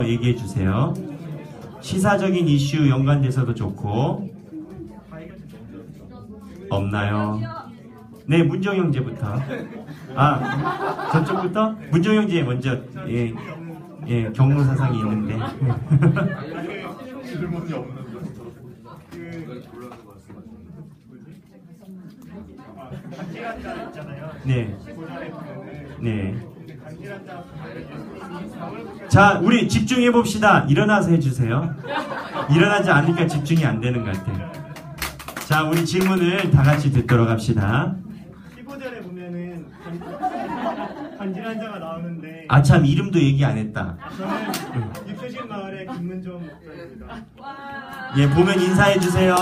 얘기해 주세요. 시사적인 이슈 연관돼서도 좋고. 없나요? 네, 문정형제부터. 아, 저쪽부터? 문정형제 먼저. 예, 예, 경로사상이 있는데. 질문이 없는데. 간질환자 있잖아요. 네. 고전에 보면은 네. 간질환자 자, 우리 집중해 봅시다. 일어나서 해주세요. 일어나지 않으니까 집중이 안 되는 것 같아요. 자, 우리 질문을 다 같이 듣도록 합시다. 15절에 보면은 간질환자가 나오는데 아참, 이름도 얘기 안 했다. 저는 육수신 마을의 김문종 목사입니다. 예, 보면 인사해 주세요.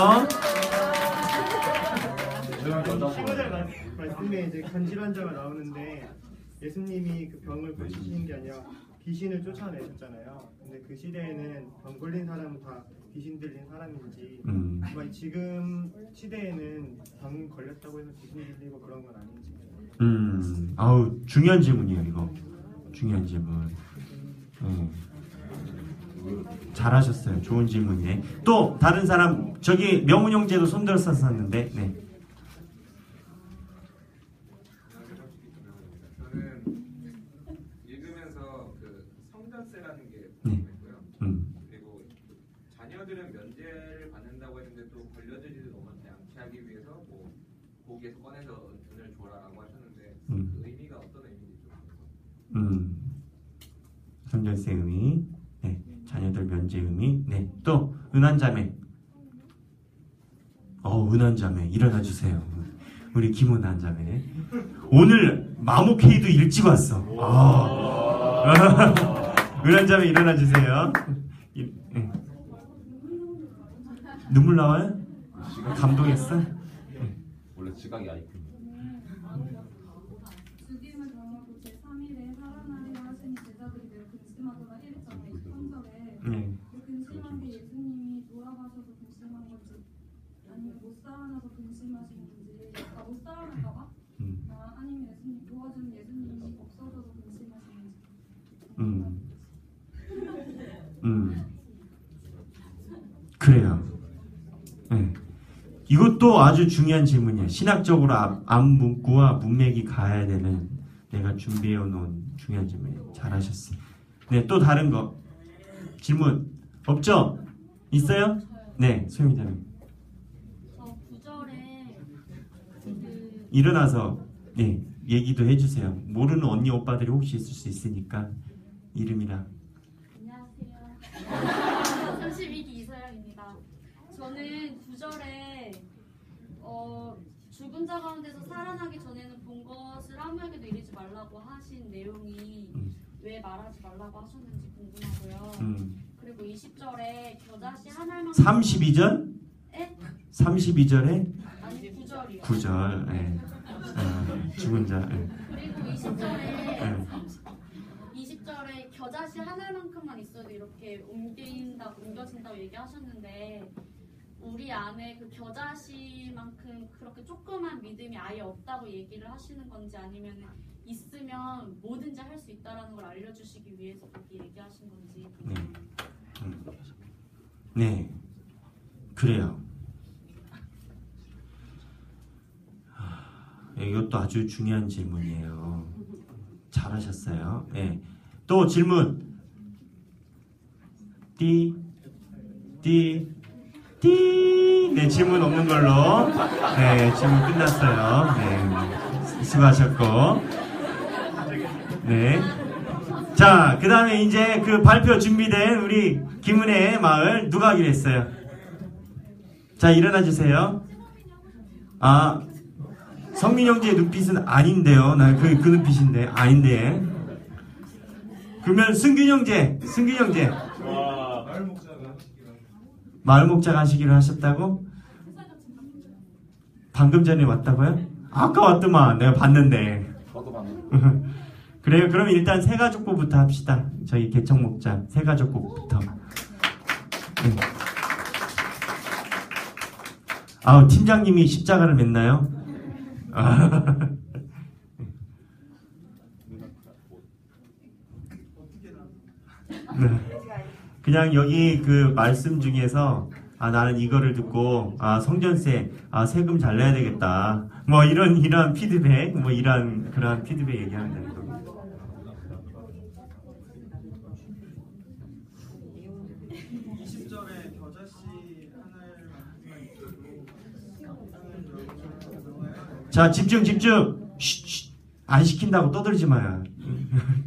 15절 말씀에 이제 간질환자가 나오는데 예수님이 그 병을 고치시는 게 아니라 귀신을 쫓아내셨잖아요. 근데 그 시대에는 병 걸린 사람은 다 귀신 들린 사람인지 정말 지금 시대에는 병 걸렸다고 해서 귀신 들리고 그런 건 아닌지. 아우, 중요한 질문이에요, 이거. 중요한 질문. 잘하셨어요. 좋은 질문이네. 또 다른 사람, 저기 명훈 형제도 손들었었는데. 네. 저는 읽으면서 그 성전세라는 게 네. 보였고요. 그리고 자녀들은 면제를 받는다고 했는데 또 걸려들지도 너무 않게 하기 위해서 뭐 고기에서 꺼내서 은을 줘라라고 하셨는데 그 의미가 어떤 의미인지 좀. 성전세 의미. 네. 자녀들 면제 의미. 네. 또 은한자매. 은한자매 일어나 주세요. 우리 김은한 자매. 오늘 마모케이도 일찍 왔어. 은한자매 일어나 주세요. 눈물 나와요? 감동했어? 원래 지각이 아이콘. 주님을 닮았고 제3일에 살아나리라 하시니 제자들이 매우 근심하더라. 1절에 23절에 근심한 게 예수님이 돌아가셔서 근심한 건지 아니면 못 살아나서 근심하신 건지 못 살아날까 봐? 아니면 예수님 도와주는 예수님이 없어져서 근심하신 건지. 그래요. 네. 이것도 아주 중요한 질문이에요. 신학적으로 앞문구와 문맥이 가야 되는 내가 준비해 놓은 중요한 질문이에요. 잘하셨어요. 네, 또 다른 거 질문 없죠? 있어요? 네, 소영이자님. 저 9절에 일어나서 네, 얘기도 해주세요. 모르는 언니 오빠들이 혹시 있을 수 있으니까 이름이랑. 안녕하세요. 32기 이서영입니다. 저는 9절에 죽은 자 가운데서 살아나기 전에는 본 것을 아무에게도 이르지 말라고 하신 내용이 왜 말하지 말라고 하셨는지 궁금하고요. 그리고 20절에 겨자씨 한 알만큼 32절? 에? 32절에? 아니 9절이요. 9절. 네. 죽은 자. 네. 그리고 20절에 겨자씨 한 알만큼만 있어도 이렇게 옮겨진다고 얘기하셨는데 우리 안에 그 겨자씨만큼 그렇게 조그만 믿음이 아예 없다고 얘기를 하시는 건지 아니면 있으면 뭐든지 할 수 있다라는 걸 알려주시기 위해서 그렇게 얘기하신 건지. 네, 그래요. 이것도 아주 중요한 질문이에요. 잘하셨어요. 네. 또 질문. 네, 질문 없는 걸로. 네, 질문 끝났어요. 네, 수고하셨고. 네. 자, 그 다음에 이제 그 발표 준비된 우리 김은혜 마을 누가 하기로 했어요? 자, 일어나 주세요. 성민 형제의 눈빛은 아닌데요. 나 그 눈빛인데. 아닌데. 그러면 승균 형제. 마을 목자가 하시기로 하셨다고? 방금 전에 왔다고요? 아까 왔더만. 내가 봤는데. 그래요. 그럼 일단 새가족부부터 합시다. 저희 개척 목자 새가족부부터. 네. 팀장님이 십자가를 맸나요? 제가 그냥 여기 그 말씀 중에서 나는 이거를 듣고 성전세 세금 잘 내야 되겠다. 뭐 이런 피드백, 뭐 이런 그런 피드백 얘기한다는 겁니다. 20절에 겨자씨 하나만 자, 집중. 쉿. 안 시킨다고 떠들지 마요.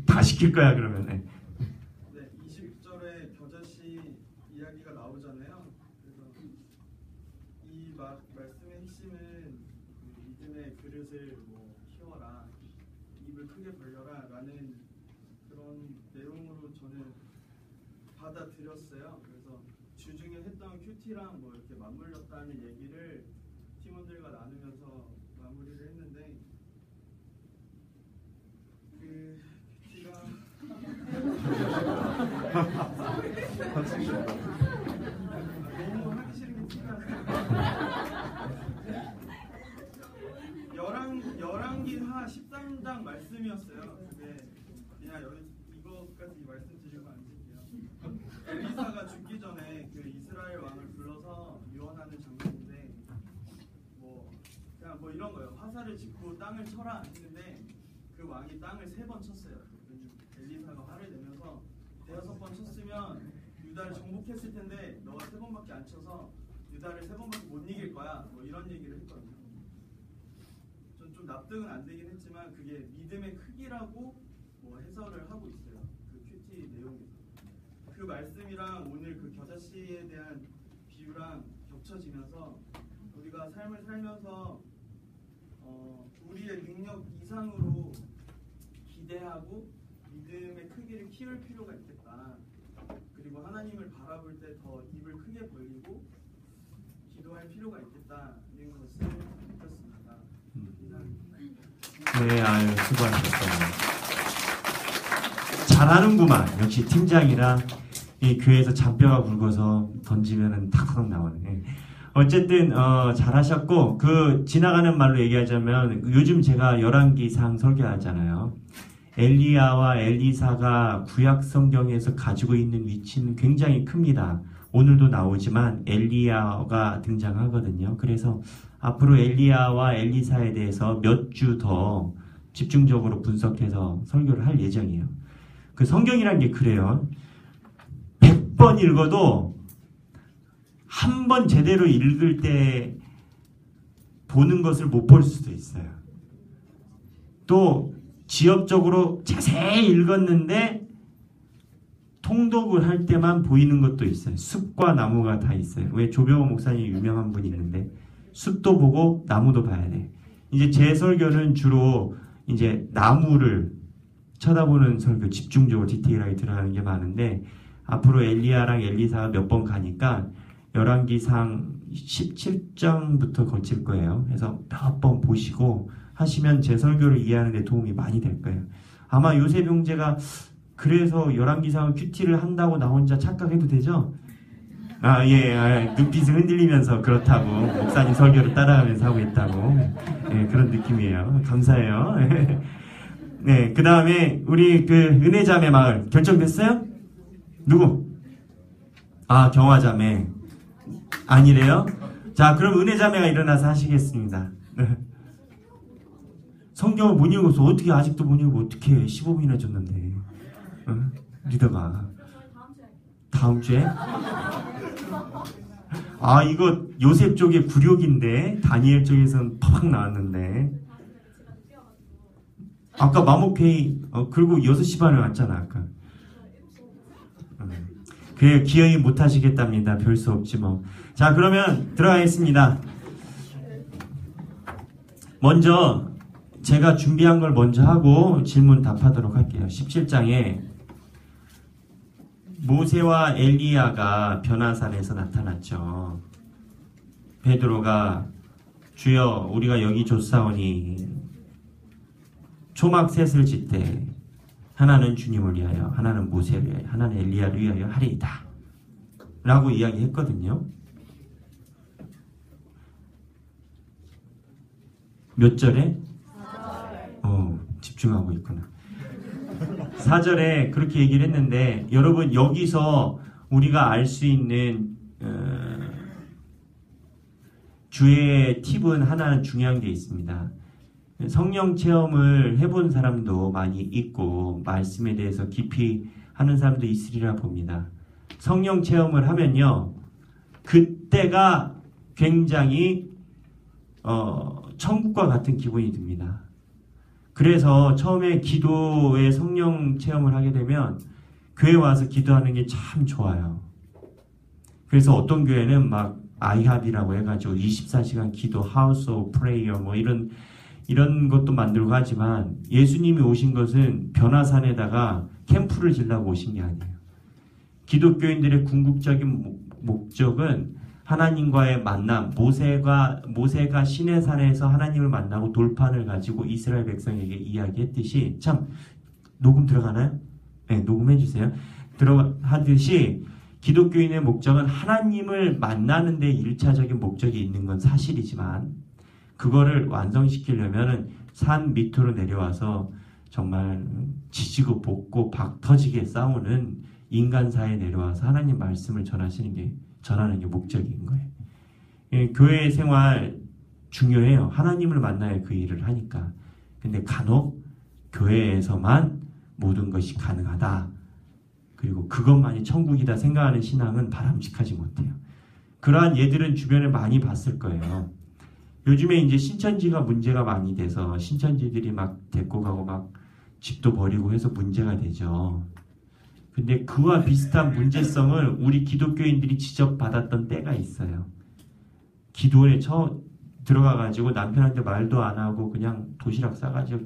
다 시킬 거야 그러면. 네, 20절에 겨자씨 이야기가 나오잖아요. 그래서 이 말씀의 핵심은 그 믿음의 그릇을 뭐 키워라, 입을 크게 벌려라 라는 그런 내용으로 저는 받아들였어요. 그래서 주중에 했던 큐티랑 뭐 이렇게 맞물렸다는 얘기를 팀원들과 나누면서 마무리를 했는데 그 큐티가 너무 하기 싫은 게 티가 열왕기하 13장 말씀이었어요. 근데 그냥 여기 이거까지 말씀드리고 앉을게요. 엘리사가 죽기 전에 그 이스라엘 왕을 불러서 유언하는 장면인데 그냥 뭐 이런 거예요. 화살을 짚고 땅을 쳐라 했는데 그 왕이 땅을 3번 쳤어요. 엘리사가 화를 내면서 대여섯 번 쳤으면 유다를 정복했을 텐데 너가 3번밖에 안 쳐서 유다를 3번밖에 못 이길 거야. 뭐 이런 얘기를 했거든요. 전 좀 납득은 안 되긴 했지만 그게 믿음의 크기라고 뭐 해설을 하고 있어요. 그 큐티 내용에서. 그 말씀이랑 오늘 그 겨자씨에 대한 비유랑 겹쳐지면서 우리가 삶을 살면서 우리의 능력 이상으로 기대하고 믿음의 크기를 키울 필요가 있겠다. 그리고 하나님을 바라볼 때 더 입을 크게 벌리고 기도할 필요가 있겠다는 것을 느꼈습니다. 네, 아유 수고하셨어요. 잘하는구만. 역시 팀장이라 이 교회에서 잔뼈가 굵어서 던지면은 탁탁 나오네. 어쨌든 잘하셨고 그 지나가는 말로 얘기하자면 요즘 제가 열왕기상 설교하잖아요. 엘리야와 엘리사가 구약 성경에서 가지고 있는 위치는 굉장히 큽니다. 오늘도 나오지만 엘리야가 등장하거든요. 그래서 앞으로 엘리야와 엘리사에 대해서 몇 주 더 집중적으로 분석해서 설교를 할 예정이에요. 그 성경이란 게 그래요. 100번 읽어도 한 번 제대로 읽을 때 보는 것을 못 볼 수도 있어요. 또 지엽적으로 자세히 읽었는데 통독을 할 때만 보이는 것도 있어요. 숲과 나무가 다 있어요. 왜 조병호 목사님 유명한 분이 있는데 숲도 보고 나무도 봐야 돼. 이제 제 설교는 주로 이제 나무를 쳐다보는 설교, 집중적으로 디테일하게 들어가는 게 많은데 앞으로 엘리야랑 엘리사가 몇 번 가니까 열왕기상 17장부터 거칠 거예요. 그래서 몇 번 보시고 하시면 제 설교를 이해하는 데 도움이 많이 될 거예요. 아마 요셉 형제가 그래서 열왕기상을 큐티를 한다고 나 혼자 착각해도 되죠? 눈빛을 흔들리면서 그렇다고 목사님 설교를 따라하면서 하고 있다고 그런 느낌이에요. 감사해요. 네, 그 다음에 우리 그 은혜자매 마을 결정됐어요? 누구? 경화자매 아니래요? 자, 그럼 은혜자매가 일어나서 하시겠습니다. 성경을 못 읽어서 어떻게 아직도 못 읽고 어떻게 15분이나 줬는데 리더가 다음 주에? 이거 요셉 쪽에 굴욕인데 다니엘 쪽에서는 팍 나왔는데 아까 마목회의 그리고 6시 반에 왔잖아 아까. 그래 기어이 못하시겠답니다. 별 수 없지 뭐. 자 그러면 들어가겠습니다. 먼저 제가 준비한 걸 먼저 하고 질문 답하도록 할게요. 17장에 모세와 엘리야가 변화산에서 나타났죠. 베드로가 주여 우리가 여기 쫓사오니 초막셋을 짓되 하나는 주님을 위하여 하나는 모세를 위하여 하나는 엘리야를 위하여 하리이다 라고 이야기했거든요. 몇 절에? 집중하고 있구나. 4절에 그렇게 얘기를 했는데 여러분 여기서 우리가 알 수 있는 주의 팁은 하나는 중요한 게 있습니다. 성령 체험을 해본 사람도 많이 있고 말씀에 대해서 깊이 하는 사람도 있으리라 봅니다. 성령 체험을 하면요, 그때가 굉장히 천국과 같은 기분이 듭니다. 그래서 처음에 기도에 성령 체험을 하게 되면 교회 와서 기도하는 게 참 좋아요. 그래서 어떤 교회는 막 아이합이라고 해가지고 24시간 기도, 하우스 오브 프레이어 뭐 이런 것도 만들고 하지만 예수님이 오신 것은 변화산에다가 캠프를 지려고 오신 게 아니에요. 기독교인들의 궁극적인 목적은 하나님과의 만남, 모세가 시내산에서 하나님을 만나고 돌판을 가지고 이스라엘 백성에게 이야기했듯이, 참 녹음 들어가나요? 네, 녹음해 주세요. 하듯이 기독교인의 목적은 하나님을 만나는 데 1차적인 목적이 있는 건 사실이지만 그거를 완성시키려면 산 밑으로 내려와서 정말 지지고 볶고 박 터지게 싸우는 인간사에 내려와서 하나님 말씀을 전하는 게 목적인 거예요. 예, 교회 생활 중요해요. 하나님을 만나야 그 일을 하니까. 근데 간혹 교회에서만 모든 것이 가능하다. 그리고 그것만이 천국이다 생각하는 신앙은 바람직하지 못해요. 그러한 예들은 주변에 많이 봤을 거예요. 요즘에 이제 신천지가 문제가 많이 돼서 신천지들이 막 데리고 가고 막 집도 버리고 해서 문제가 되죠. 근데 그와 비슷한 문제성을 우리 기독교인들이 지적받았던 때가 있어요. 기도에 들어가가지고 남편한테 말도 안 하고 그냥 도시락 싸가지고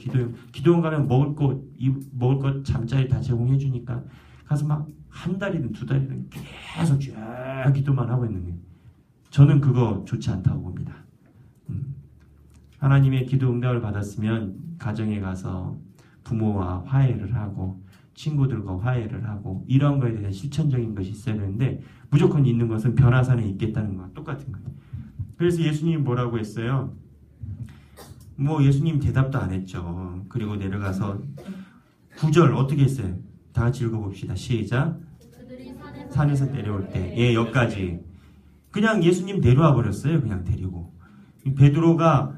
기도원 가면 먹을 것 잠자리 다 제공해 주니까 가서 막 한 달이든 두 달이든 계속 쭉 기도만 하고 있는 거예요. 저는 그거 좋지 않다고 봅니다. 하나님의 기도 응답을 받았으면 가정에 가서 부모와 화해를 하고 친구들과 화해를 하고 이런 거에 대한 실천적인 것이 있어야 되는데 무조건 있는 것은 변화산에 있겠다는 거와 똑같은 거예요. 그래서 예수님이 뭐라고 했어요? 예수님 대답도 안 했죠. 그리고 내려가서 9절 어떻게 했어요? 다 같이 읽어봅시다. 시작. 산에서 내려올 때 여기까지 그냥 예수님 내려와 버렸어요. 그냥 데리고. 베드로가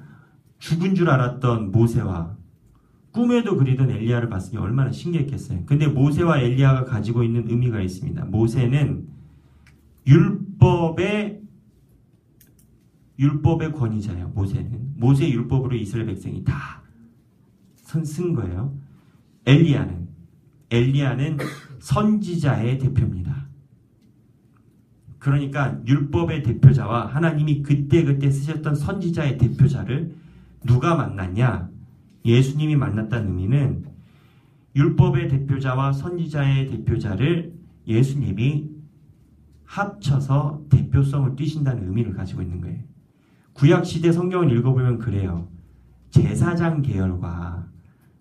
죽은 줄 알았던 모세와 꿈에도 그리던 엘리야를 봤으니 얼마나 신기했겠어요. 근데 모세와 엘리야가 가지고 있는 의미가 있습니다. 모세는 율법의 권위자예요. 모세 율법으로 이스라엘 백성이 다 쓴 거예요. 엘리야는 선지자의 대표입니다. 그러니까 율법의 대표자와 하나님이 그때 쓰셨던 선지자의 대표자를 누가 만났냐? 예수님이 만났다는 의미는 율법의 대표자와 선지자의 대표자를 예수님이 합쳐서 대표성을 띠신다는 의미를 가지고 있는 거예요. 구약시대 성경을 읽어보면 그래요. 제사장 계열과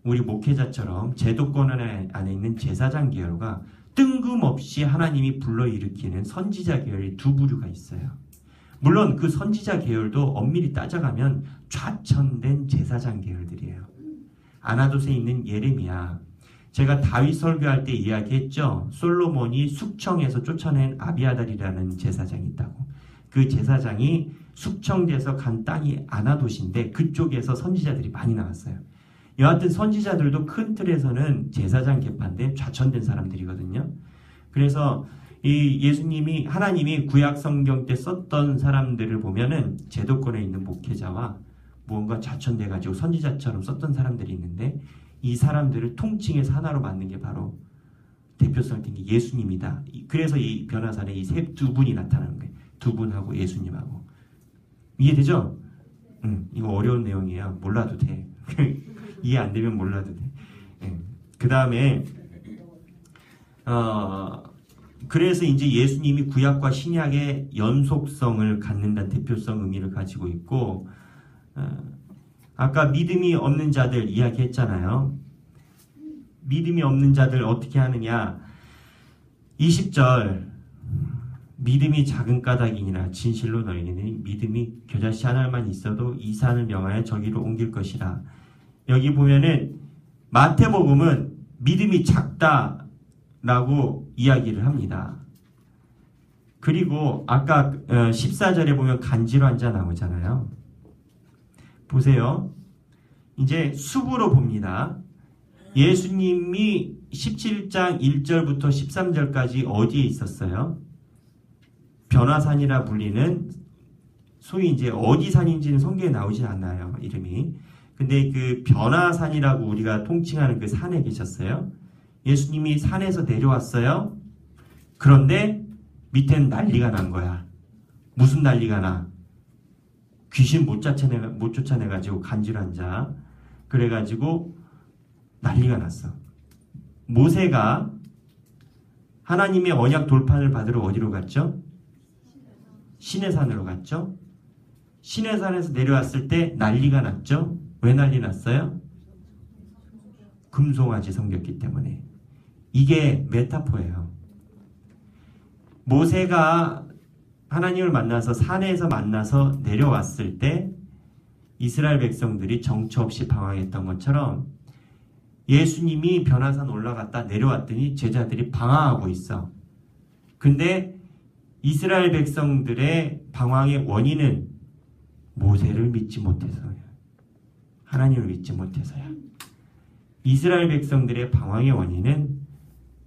우리 목회자처럼 제도권 안에 있는 제사장 계열과 뜬금없이 하나님이 불러일으키는 선지자 계열이 두 부류가 있어요. 물론 그 선지자 계열도 엄밀히 따져가면 좌천된 제사장 계열들이에요. 아나돗에 있는 예레미야. 제가 다윗 설교할 때 이야기했죠. 솔로몬이 숙청에서 쫓아낸 아비아달이라는 제사장이 있다고. 그 제사장이 숙청돼서 간 땅이 아나돗인데 그쪽에서 선지자들이 많이 나왔어요. 여하튼 선지자들도 큰 틀에서는 제사장 계파인데 좌천된 사람들이거든요. 그래서 이 하나님이 구약 성경 때 썼던 사람들을 보면은 제도권에 있는 목회자와 무언가 좌천돼가지고 선지자처럼 썼던 사람들이 있는데 이 사람들을 통칭해서 하나로 만든 게 바로 대표성을 띈 게 예수님이다. 그래서 이 변화산에 이 두 분이 나타나는 거예요. 두 분하고 예수님하고. 이해되죠? 이거 어려운 내용이에요. 몰라도 돼. 이해 안 되면 몰라도 돼. 그 다음에 그래서 이제 예수님이 구약과 신약의 연속성을 갖는다는 대표성 의미를 가지고 있고 아까 믿음이 없는 자들 이야기했잖아요. 믿음이 없는 자들 어떻게 하느냐. 20절 믿음이 작은 까닭이니라 진실로 너희는 믿음이 겨자씨 하나만 있어도 이 산을 명하여 저기로 옮길 것이라. 여기 보면은 마태복음은 믿음이 작다라고 이야기를 합니다. 그리고 아까 14절에 보면 간질환 자 나오잖아요. 보세요. 이제 숲으로 봅니다. 예수님이 17장 1절부터 13절까지 어디에 있었어요? 변화산이라 불리는 소위 이제 어디 산인지는 성경에 나오지 않아요. 이름이. 근데 그 변화산이라고 우리가 통칭하는 그 산에 계셨어요. 예수님이 산에서 내려왔어요. 그런데 밑에는 난리가 난 거야. 무슨 난리가 나? 귀신 못 쫓아내가지고 간질환 자. 그래가지고 난리가 났어. 모세가 하나님의 언약 돌판을 받으러 어디로 갔죠? 시내산으로 갔죠? 시내산에서 내려왔을 때 난리가 났죠? 왜 난리 났어요? 금송아지 섬겼기 때문에. 이게 메타포예요. 모세가 하나님을 만나서 산에서 만나서 내려왔을 때 이스라엘 백성들이 정처 없이 방황했던 것처럼 예수님이 변화산 올라갔다 내려왔더니 제자들이 방황하고 있어. 근데 이스라엘 백성들의 방황의 원인은 모세를 믿지 못해서야. 하나님을 믿지 못해서야. 이스라엘 백성들의 방황의 원인은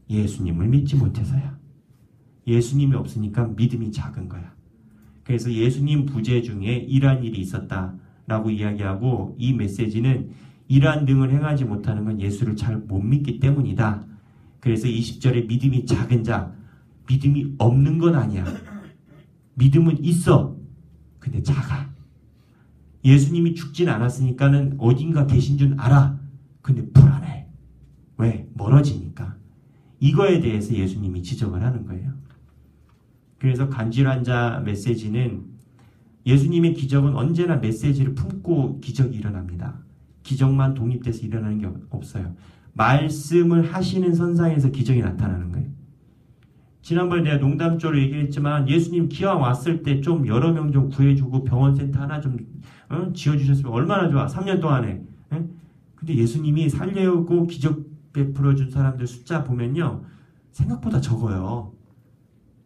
예수님을 믿지 못해서야. 예수님이 없으니까 믿음이 작은 거야. 그래서 예수님 부재 중에 이러한 일이 있었다라고 이야기하고 이 메시지는 이러한 등을 행하지 못하는 건 예수를 잘 못 믿기 때문이다. 그래서 20절에 믿음이 작은 자, 믿음이 없는 건 아니야. 믿음은 있어. 근데 작아. 예수님이 죽진 않았으니까는 어딘가 계신 줄 알아. 근데 불안해. 왜? 멀어지니까. 이거에 대해서 예수님이 지적을 하는 거예요. 그래서 간질환 자 메시지는 예수님의 기적은 언제나 메시지를 품고 기적이 일어납니다. 기적만 독립돼서 일어나는 게 없어요. 말씀을 하시는 선상에서 기적이 나타나는 거예요. 지난번에 내가 농담조로 얘기했지만 예수님 기왕 왔을 때 좀 여러 명 좀 구해주고 병원센터 하나 좀 지어주셨으면 얼마나 좋아. 3년 동안에. 근데 예수님이 살려고 기적 베풀어준 사람들 숫자 보면요. 생각보다 적어요.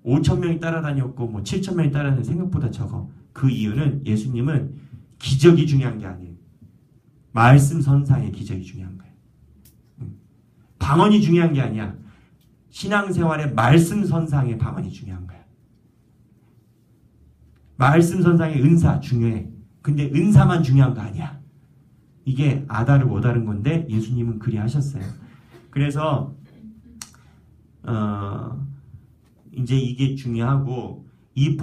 5,000명이 따라다녔고 7,000명이 따라다니는 생각보다 적어. 그 이유는 예수님은 기적이 중요한 게 아니에요. 말씀 선상의 기적이 중요한 거예요. 방언이 중요한 게 아니야. 신앙생활의 말씀 선상의 방언이 중요한 거야. 말씀 선상의 은사 중요해. 근데 은사만 중요한 거 아니야. 이게 아다르 워다른 건데 예수님은 그리 하셨어요. 그래서 이제 이게 중요하고 이